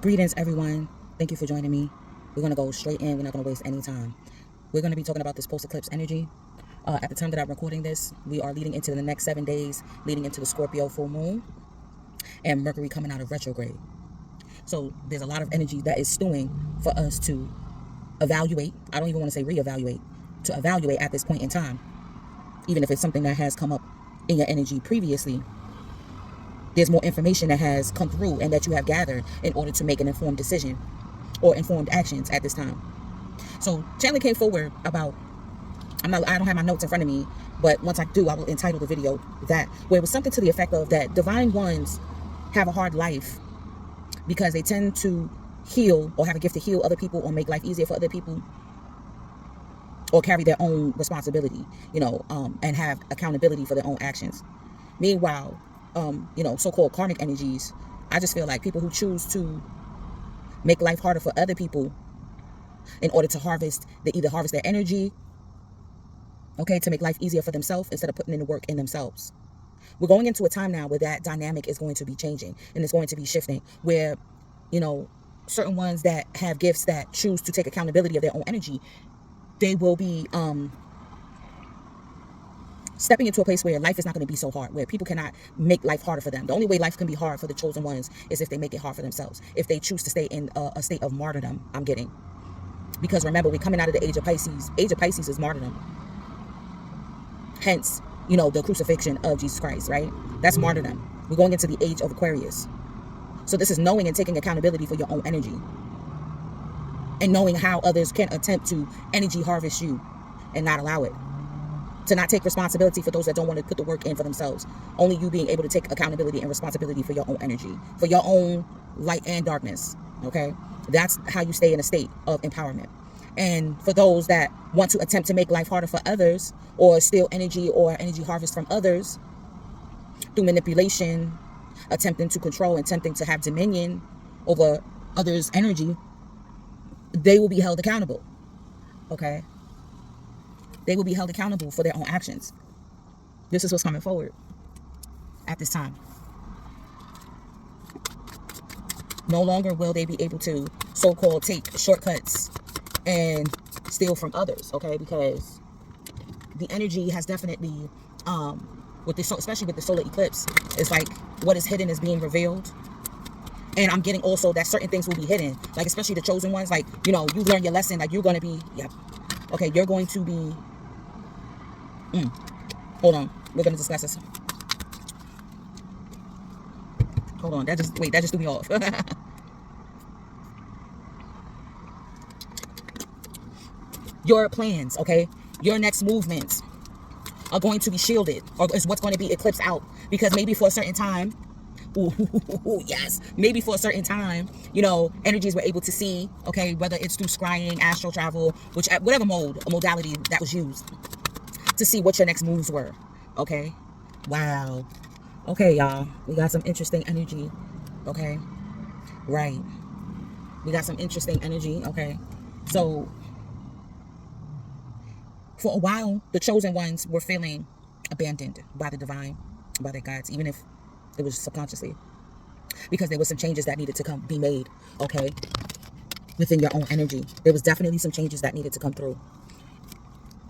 Greetings, everyone. Thank you for joining me. We're going to go straight in. We're not going to waste any time. We're going to be talking about this post-eclipse energy. At the time that I'm recording this, we are leading into the next 7 days, leading into the Scorpio full moon and Mercury coming out of retrograde. So there's a lot of energy that is stewing for us to evaluate. I don't even want to say reevaluate, to evaluate at this point in time. Even if it's something that has come up in your energy previously, there's more information that has come through and that you have gathered in order to make an informed decision or informed actions at this time. So Chandler came forward about, I don't have my notes in front of me, but once I do, I will entitle the video that, where it was something to the effect of that divine ones have a hard life because they tend to heal or have a gift to heal other people or make life easier for other people or carry their own responsibility, and have accountability for their own actions. Meanwhile, so-called karmic energies, I just feel like people who choose to make life harder for other people in order to harvest, they either harvest their energy, to make life easier for themselves instead of putting in the work in themselves. We're going into a time now where that dynamic is going to be changing and it's going to be shifting, where, certain ones that have gifts that choose to take accountability of their own energy, they will be stepping into a place where life is not going to be so hard, where people cannot make life harder for them. The only way life can be hard for the chosen ones is if they make it hard for themselves, if they choose to stay in a state of martyrdom. I'm getting, because remember, we're coming out of the age of Pisces. Age of Pisces is martyrdom. Hence, the crucifixion of Jesus Christ, right? That's martyrdom. We're going into the age of Aquarius. So this is knowing and taking accountability for your own energy and knowing how others can attempt to energy harvest you and not allow it. To not take responsibility for those that don't want to put the work in for themselves. Only you being able to take accountability and responsibility for your own energy, for your own light and darkness, okay? That's how you stay in a state of empowerment. And for those that want to attempt to make life harder for others or steal energy or energy harvest from others through manipulation, attempting to control, attempting to have dominion over others' energy, they will be held accountable, okay? They will be held accountable for their own actions. This is what's coming forward at this time. No longer will they be able to so-called take shortcuts and steal from others, okay? Because the energy has definitely, especially with the solar eclipse, it's like what is hidden is being revealed. And I'm getting also that certain things will be hidden, like especially the chosen ones, like, you learn your lesson, like you're going to be, you're going to be, hold on, we're going to discuss this. Hold on, that just threw me off. Your plans, your next movements are going to be shielded, or is what's going to be eclipsed out, because maybe for a certain time, yes, maybe for a certain time, energies were able to see, whether it's through scrying, astral travel, whatever modality that was used, to see what your next moves were, Wow. Y'all, we got some interesting energy, Right. We got some interesting energy, So, for a while, the chosen ones were feeling abandoned by the divine, by their gods, even if it was subconsciously, because there were some changes that needed to be made, within your own energy. There was definitely some changes that needed to come through.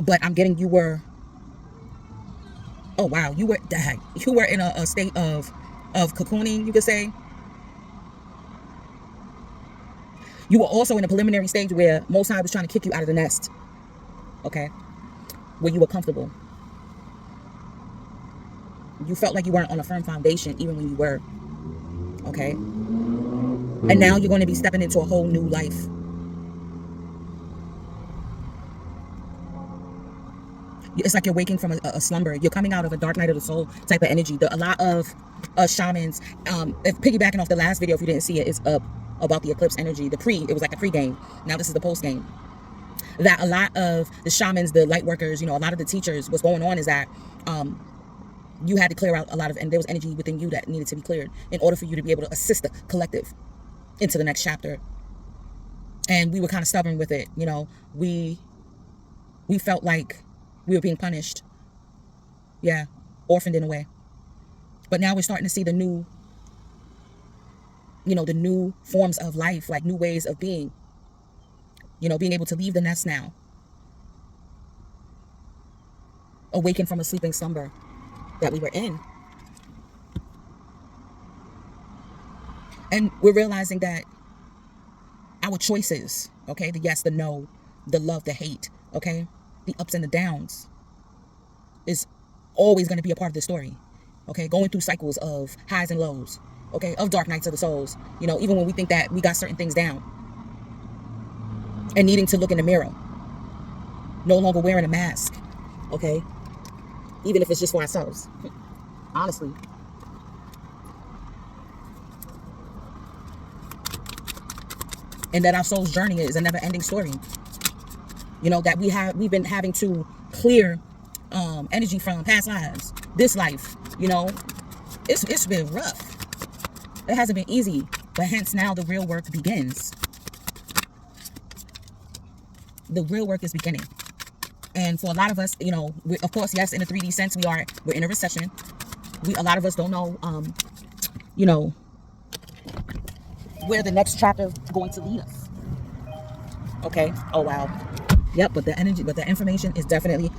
But I'm getting you were in a state of cocooning, you could say. You were also in a preliminary stage where Most High was trying to kick you out of the nest, where you were comfortable. You felt like you weren't on a firm foundation, even when you were, And now you're going to be stepping into a whole new life. It's like you're waking from a slumber. You're coming out of a dark night of the soul type of energy. A lot of shamans, if piggybacking off the last video, if you didn't see it, it's about the eclipse energy. It was like a pre-game. Now this is the post-game. That a lot of the shamans, the light workers, a lot of the teachers, what's going on is that you had to clear out a lot of, and there was energy within you that needed to be cleared in order for you to be able to assist the collective into the next chapter. And we were kind of stubborn with it. We felt like we were being punished. Orphaned in a way. But now we're starting to see the new you know, the new forms of life, like new ways of being, you know, being able to leave the nest now, awaken from a sleeping slumber that we were in. And we're realizing that our choices, okay, the yes, the no, the love, the hate, okay, the ups and the downs is always going to be a part of the story, okay, going through cycles of highs and lows, okay, of dark nights of the souls, you know, even when we think that we got certain things down, and needing to look in the mirror, no longer wearing a mask, okay, even if it's just for ourselves, honestly. And that our soul's journey is a never-ending story, you know, that we've been having to clear energy from past lives, this life, you know, it's been rough. It hasn't been easy, but hence now the real work begins. The real work is beginning. And for a lot of us, you know, of course, yes, in a 3D sense, we're in a recession. A lot of us don't know, you know, where the next chapter is going to lead us. Okay. Oh, wow. Yep. But the information is definitely.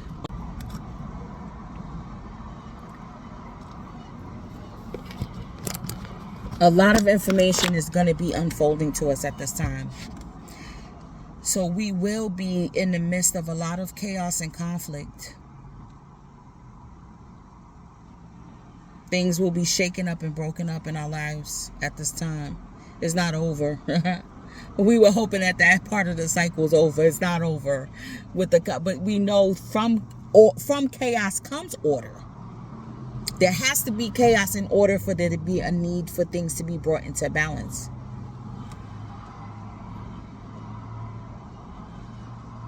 A lot of information is going to be unfolding to us at this time. So we will be in the midst of a lot of chaos and conflict. Things will be shaken up and broken up in our lives at this time. It's not over. We were hoping that part of the cycle is over. It's not over but we know from chaos comes order. There has to be chaos in order for there to be a need for things to be brought into balance.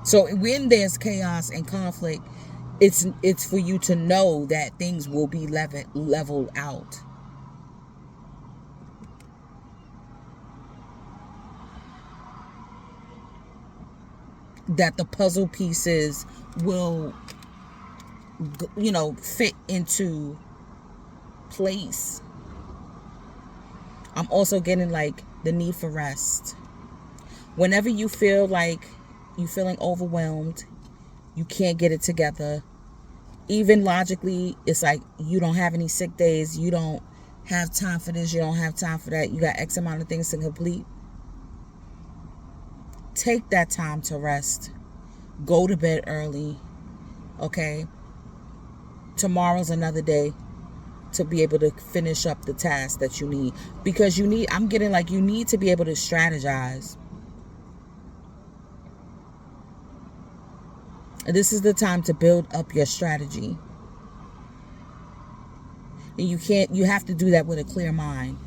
So when there's chaos and conflict, it's for you to know that things will be leveled out. That the puzzle pieces will, you know, fit into place. I'm also getting like the need for rest. Whenever you feel like you're feeling overwhelmed, you can't get it together, even logically, it's like you don't have any sick days, you don't have time for this, you don't have time for that, you got X amount of things to complete. Take that time to rest. Go to bed early, okay? Tomorrow's another day to be able to finish up the task that you need. Because I'm getting like you need to be able to strategize. This is the time to build up your strategy. And you have to do that with a clear mind.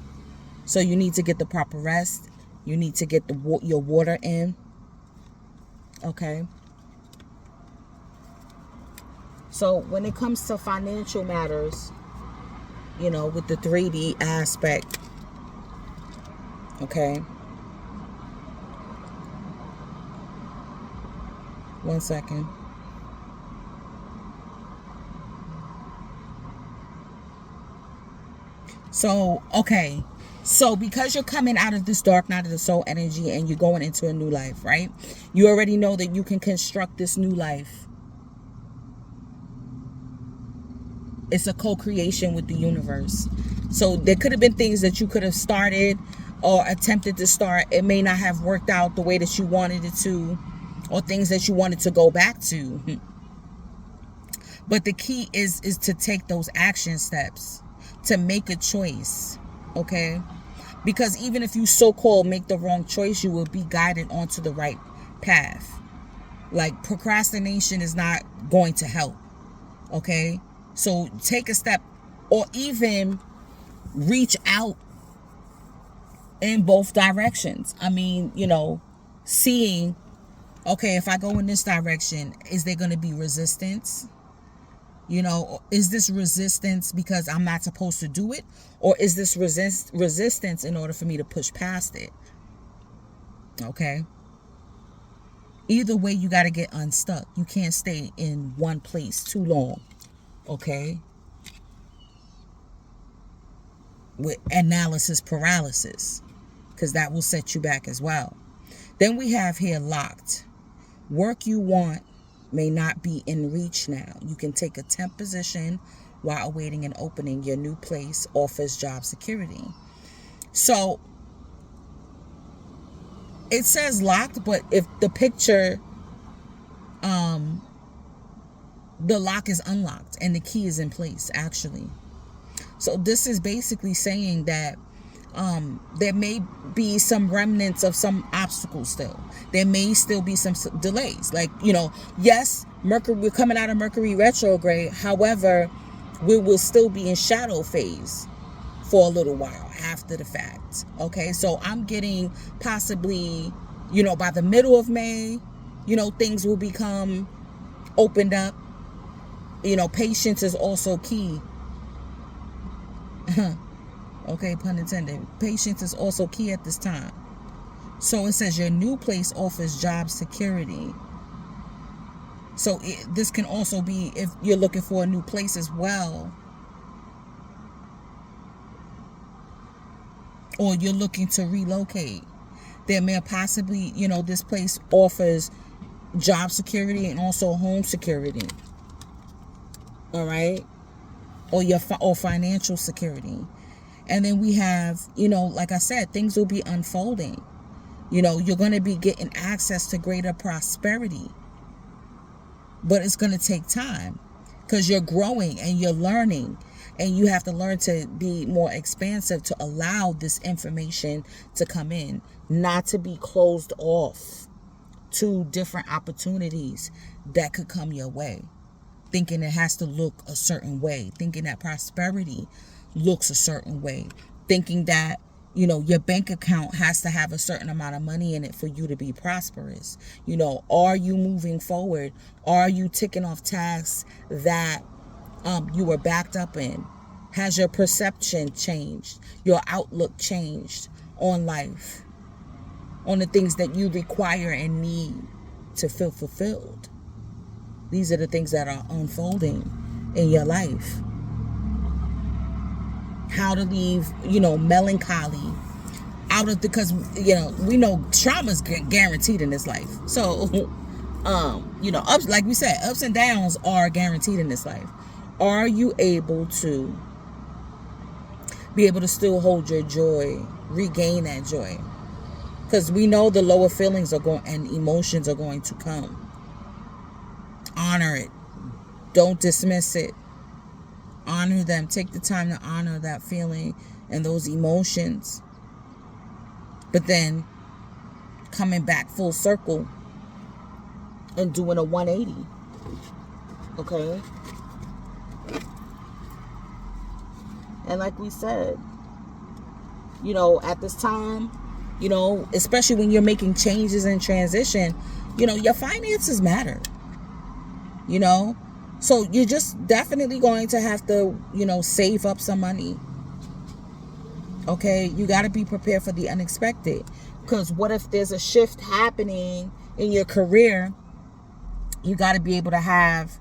So you need to get the proper rest. You need to get your water in. Okay. So when it comes to financial matters, you know, with the 3D aspect, okay. One second. So, okay. So because you're coming out of this dark night of the soul energy and you're going into a new life, right? You already know that you can construct this new life. It's a co-creation with the universe. So there could have been things that you could have started or attempted to start. It may not have worked out the way that you wanted it to, or things that you wanted to go back to. But the key is to take those action steps, to make a choice, okay? Because even if you so-called make the wrong choice, you will be guided onto the right path. Like, procrastination is not going to help, okay? So take a step, or even reach out in both directions. I mean, you know, seeing, okay, if I go in this direction, is there going to be resistance? You know, is this resistance because I'm not supposed to do it? Or is this resistance in order for me to push past it? Okay. Either way, you got to get unstuck. You can't stay in one place too long. Okay. With analysis paralysis. because that will set you back as well. Then we have here locked. Work you want may not be in reach now. You can take a temp position while awaiting an opening. Your new place offers job security. So it says locked, but if the picture, the lock is unlocked and the key is in place, actually. So this is basically saying that there may be some remnants of some obstacles still. There may still be some delays. Like, yes, Mercury, we're coming out of Mercury retrograde. However, we will still be in shadow phase for a little while after the fact. Okay, so I'm getting possibly, by the middle of May, things will become opened up. Patience is also key. Okay, pun intended. Patience is also key at this time. So it says your new place offers job security. So this can also be if you're looking for a new place as well. Or you're looking to relocate. There may possibly, this place offers job security and also home security. All right? Or financial security. And then we have, like I said, things will be unfolding. You're going to be getting access to greater prosperity. But it's going to take time because you're growing and you're learning. And you have to learn to be more expansive to allow this information to come in. Not to be closed off to different opportunities that could come your way. Thinking it has to look a certain way. Thinking that prosperity looks a certain way. Thinking that, your bank account has to have a certain amount of money in it for you to be prosperous. Are you moving forward? Are you ticking off tasks that you were backed up in? Has your perception changed? Your outlook changed on life? On the things that you require and need to feel fulfilled? These are the things that are unfolding in your life. How to leave, melancholy out of because we know trauma's guaranteed in this life. So, ups, like we said, ups and downs are guaranteed in this life. Are you able to be able to still hold your joy, regain that joy? Because we know the lower feelings are going and emotions are going to come. Honor it. Don't dismiss it. Honor them. Take the time to honor that feeling and those emotions. But then coming back full circle and doing a 180. Okay? And like we said, at this time, especially when you're making changes and transition, your finances matter. So you're just definitely going to have to, save up some money. Okay? You got to be prepared for the unexpected. Because what if there's a shift happening in your career? You got to be able to have,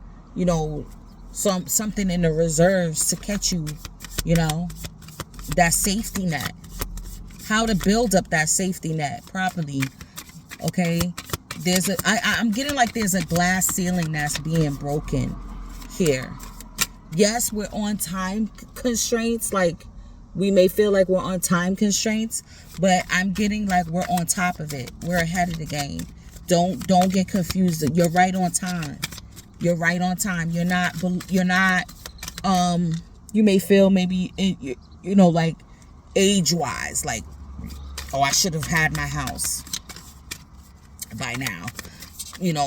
something in the reserves to catch you, that safety net. How to build up that safety net properly. Okay? I'm getting like there's a glass ceiling that's being broken here. Yes, we're on time constraints. Like, we may feel like we're on time constraints, but I'm getting like we're on top of it. We're ahead of the game. Don't get confused. You're right on time. You're right on time. You're not, you may feel maybe, like age-wise, like, oh, I should have had my house by now,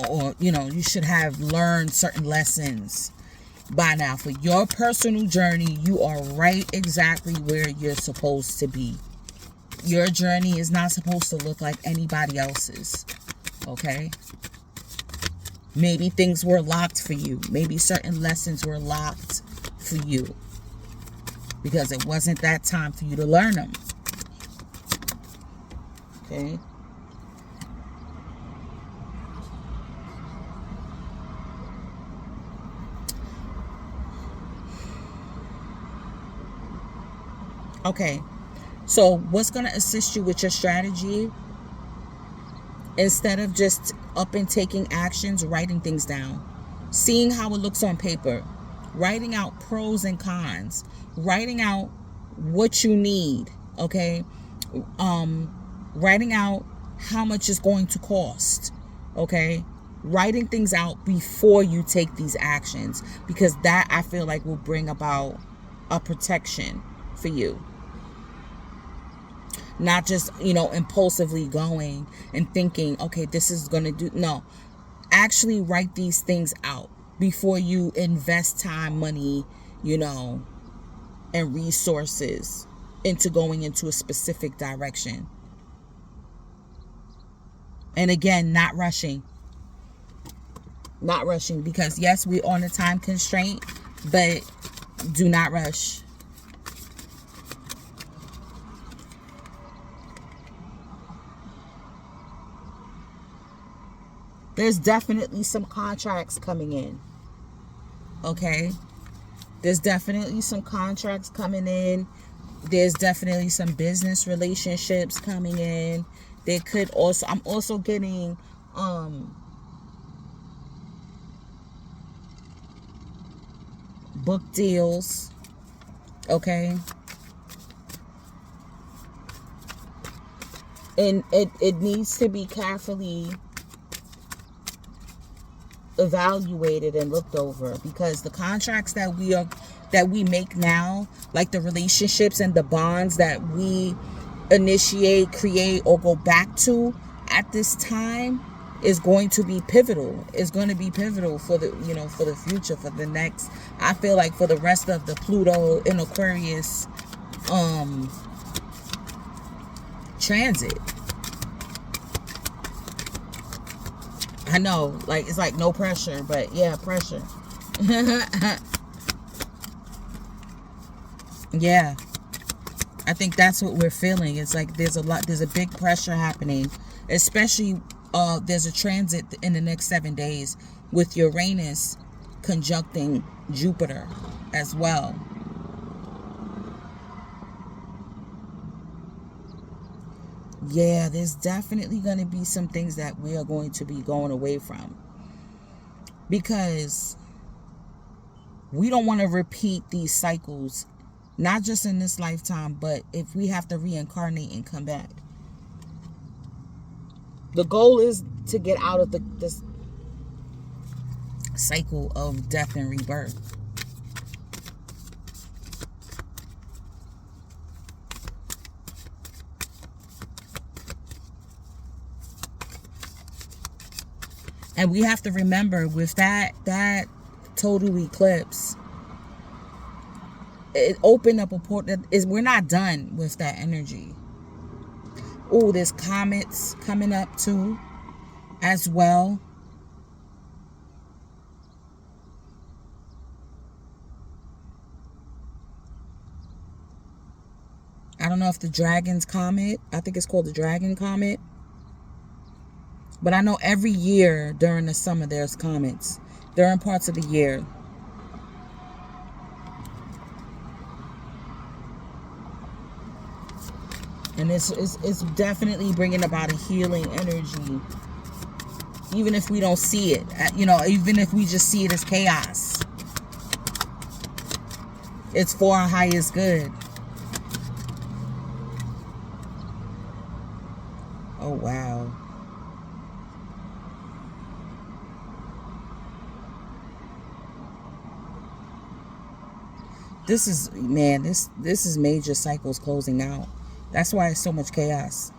or, you should have learned certain lessons by now. For your personal journey, you are right exactly where you're supposed to be. Your journey is not supposed to look like anybody else's. Okay? Maybe things were locked for you. Maybe certain lessons were locked for you because it wasn't that time for you to learn them. Okay? Okay, So what's going to assist you with your strategy, instead of just up and taking actions, writing things down, seeing how it looks on paper, writing out pros and cons, writing out what you need, okay? Writing out how much it's going to cost, okay? Writing things out before you take these actions, because that, I feel like, will bring about a protection for you. Not just, impulsively going and thinking, okay, this is going to do. No, actually write these things out before you invest time, money, and resources into going into a specific direction. And again, not rushing. Not rushing, because yes, we're on a time constraint, but do not rush. There's definitely some contracts coming in. Okay? There's definitely some contracts coming in. There's definitely some business relationships coming in. There could also, I'm also getting book deals. Okay? And it needs to be carefully evaluated and looked over, because the contracts that we make now, like the relationships and the bonds that we initiate, create, or go back to at this time, is going to be pivotal. It's going to be pivotal for the for the future, for the next, I feel like, for the rest of the Pluto in Aquarius transit. I know, like, it's like no pressure, but yeah, pressure. Yeah. I think that's what we're feeling. It's like there's a big pressure happening, especially there's a transit in the next 7 days with Uranus conjuncting Jupiter as well. Yeah, there's definitely going to be some things that we are going to be going away from, because we don't want to repeat these cycles, not just in this lifetime, but if we have to reincarnate and come back. The goal is to get out of this cycle of death and rebirth. And we have to remember, with that total eclipse, it opened up a portal. We're not done with that energy. Oh, there's comets coming up too, as well. I don't know if the Dragon's Comet, I think it's called the Dragon Comet. But I know every year during the summer there's comets. During parts of the year. And it's definitely bringing about a healing energy. Even if we don't see it. Even if we just see it as chaos. It's for our highest good. Oh, wow. This is, man, this is major cycles closing out. That's why it's so much chaos.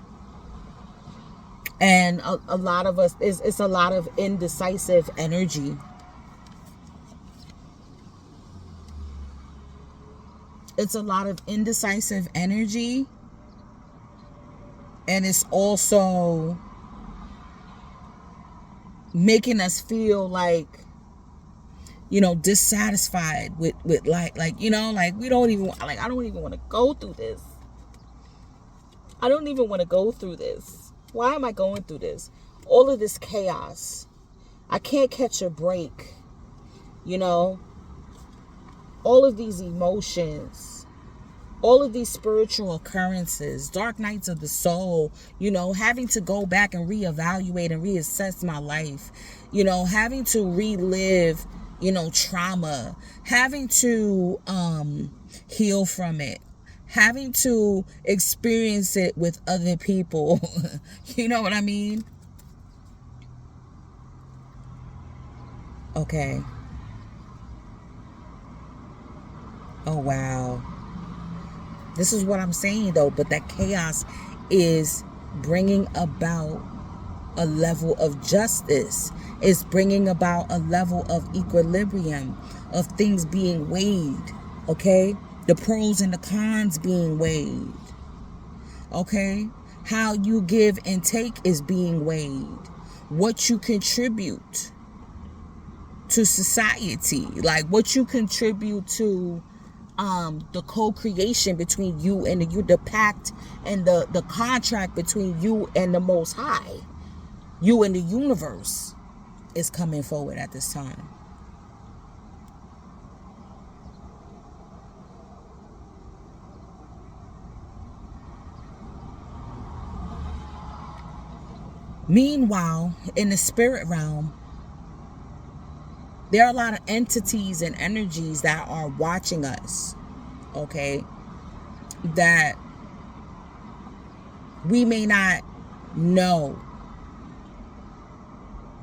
And a lot of us, it's a lot of indecisive energy. It's a lot of indecisive energy. And it's also making us feel like, dissatisfied with like we don't even, like, I don't even want to go through this. I don't even want to go through this. Why am I going through this? All of this chaos. I can't catch a break. All of these emotions. all of these spiritual occurrences, dark nights of the soul, having to go back and reevaluate and reassess my life, having to relive, trauma, having to heal from it, having to experience it with other people. You know what I mean? Okay. Oh, wow. This is what I'm saying, though. But that chaos is bringing about a level of justice. It's bringing about a level of equilibrium, of things being weighed. Okay? The pros and the cons being weighed. Okay? How you give and take is being weighed. What you contribute to society. Like what you contribute to the co-creation between you and the pact and the contract between you and the Most High, you and the universe, is coming forward at this time. Meanwhile, in the spirit realm, there are a lot of entities and energies that are watching us, okay, that we may not know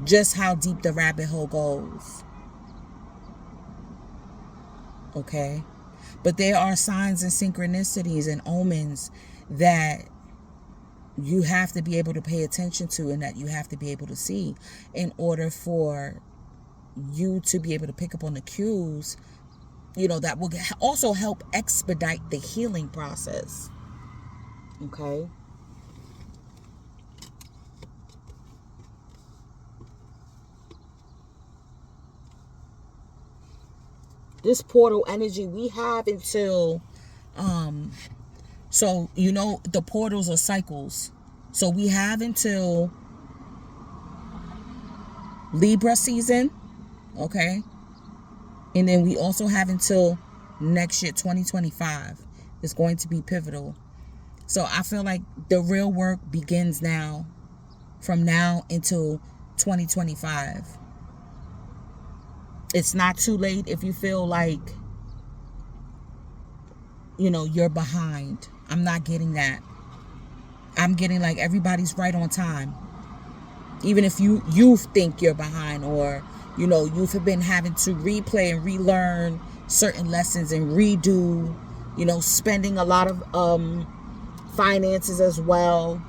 just how deep the rabbit hole goes, okay? But there are signs and synchronicities and omens that you have to be able to pay attention to and that you have to be able to see in order for you to be able to pick up on the cues, that will also help expedite the healing process. Okay? This portal energy, we have until, the portals are cycles. So we have until Libra season. Okay. And then we also have until next year, 2025. It's going to be pivotal. So I feel like the real work begins now, from now until 2025. It's not too late if you feel like, you're behind. I'm not getting that. I'm getting like everybody's right on time. Even if you think you're behind, or you've been having to replay and relearn certain lessons and redo, spending a lot of finances as well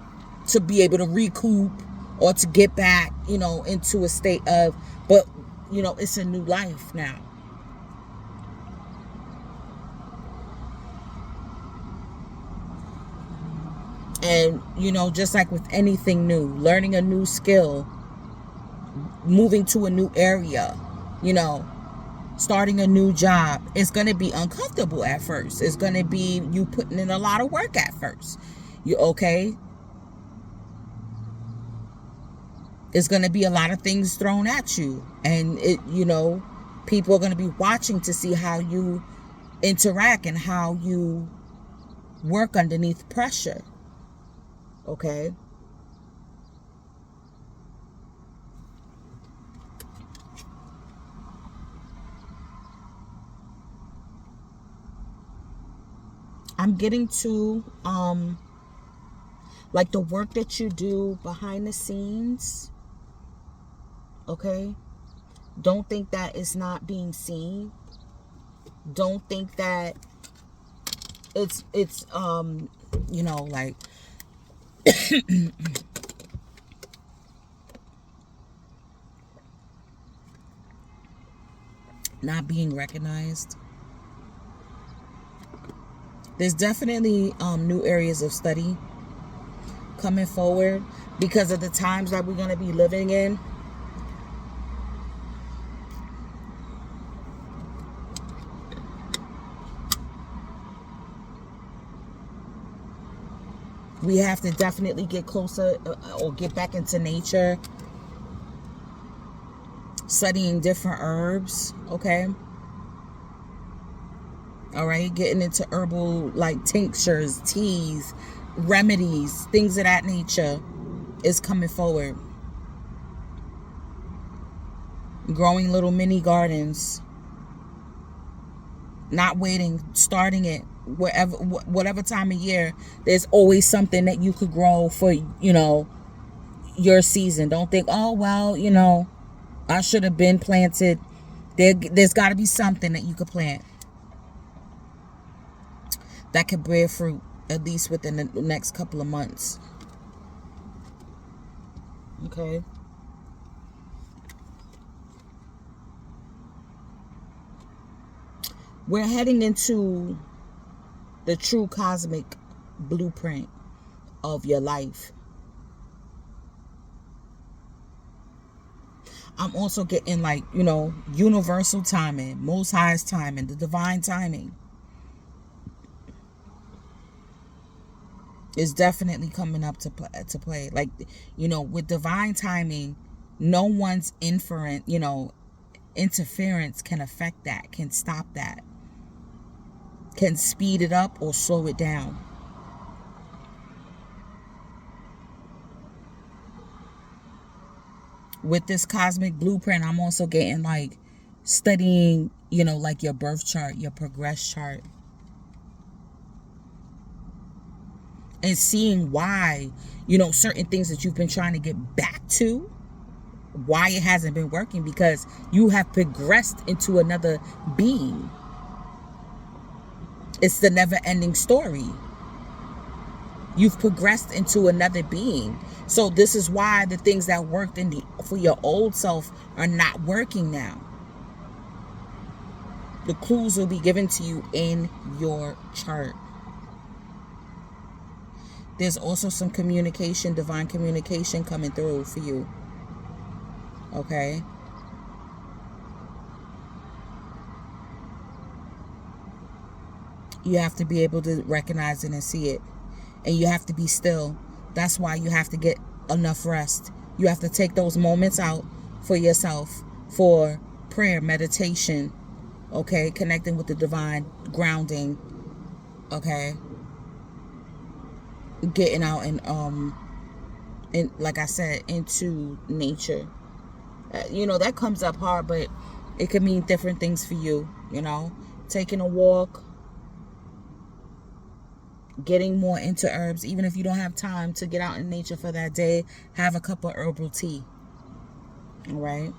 to be able to recoup or to get back, into a state of, but, it's a new life now. And, just like with anything new, learning a new skill, moving to a new area, starting a new job, it's going to be uncomfortable at first. It's going to be you putting in a lot of work at first. You okay? It's going to be a lot of things thrown at you. And, people are going to be watching to see how you interact and how you work underneath pressure. Okay? I'm getting to like the work that you do behind the scenes. Okay? Don't think that it's not being seen. Don't think that it's like not being recognized. There's definitely new areas of study coming forward because of the times that we're going to be living in. We have to definitely get closer or get back into nature, studying different herbs, okay? All right, getting into herbal like tinctures, teas, remedies, things of that nature is coming forward. Growing little mini gardens, not waiting, starting it whatever time of year. There's always something that you could grow for, your season. Don't think, oh well, I should have been planted. There's got to be something that you could plant that could bear fruit, at least within the next couple of months. Okay. We're heading into the true cosmic blueprint of your life. I'm also getting like, universal timing, most highest timing, the divine timing is definitely coming up to play. Like, with divine timing, no one's interference can affect that, can stop that, can speed it up or slow it down. With this cosmic blueprint, I'm also getting like studying, like your birth chart, your progress chart, and seeing why, certain things that you've been trying to get back to, why it hasn't been working, because you have progressed into another being. It's the never-ending story. You've progressed into another being. So this is why the things that worked for your old self are not working now. The clues will be given to you in your chart. There's also some communication, divine communication coming through for you. Okay? You have to be able to recognize it and see it. And you have to be still. That's why you have to get enough rest. You have to take those moments out for yourself, for prayer, meditation, okay? Connecting with the divine, grounding, okay? Getting out and like I said, into nature. That comes up hard, but it could mean different things for you, taking a walk, getting more into herbs. Even if you don't have time to get out in nature for that day, have a cup of herbal tea. All right.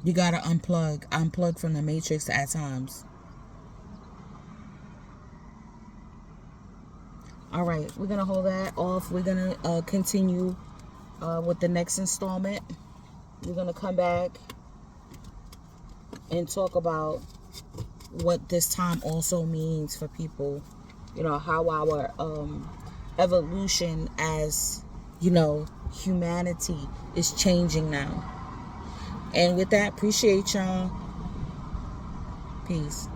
You gotta unplug from the matrix at times. All right, we're gonna hold that off. We're gonna continue with the next installment. We're gonna come back and talk about what this time also means for people. How our evolution as humanity is changing now. And with that, appreciate y'all. Peace.